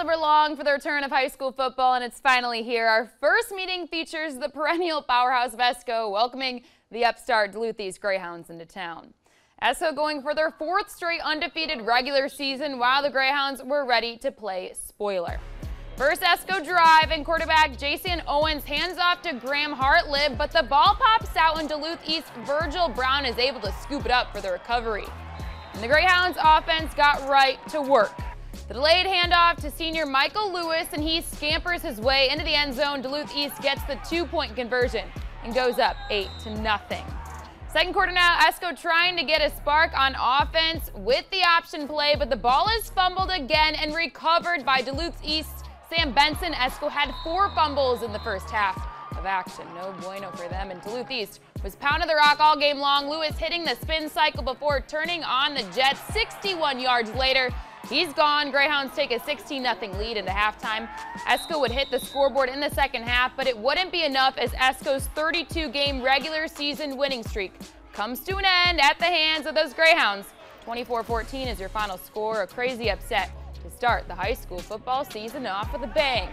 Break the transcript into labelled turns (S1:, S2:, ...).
S1: summer long for the return of high school football, and it's finally here. Our first meeting features the perennial powerhouse of Esko welcoming the upstart Duluth East Greyhounds into town. Esko going for their fourth straight undefeated regular season while the Greyhounds were ready to play spoiler. First Esko drive, and quarterback Jason Owens hands off to Graham Hartlib, but the ball pops out and Duluth East Virgil Brown is able to scoop it up for the recovery. And the Greyhounds offense got right to work. The delayed handoff to senior Michael Lewis, and he scampers his way into the end zone. Duluth East gets the 2-point conversion and goes up 8-0. Second quarter now, Esko trying to get a spark on offense with the option play, but the ball is fumbled again and recovered by Duluth East Sam Benson. Esko had 4 fumbles in the first half of action. No bueno for them, and Duluth East was pounding the rock all game long. Lewis hitting the spin cycle before turning on the Jets. 61 yards later, he's gone. Greyhounds take a 16-0 lead into halftime. Esko would hit the scoreboard in the second half, but it wouldn't be enough as Esko's 32-game regular season winning streak comes to an end at the hands of those Greyhounds. 24-14 is your final score. A crazy upset to start the high school football season off with a bang.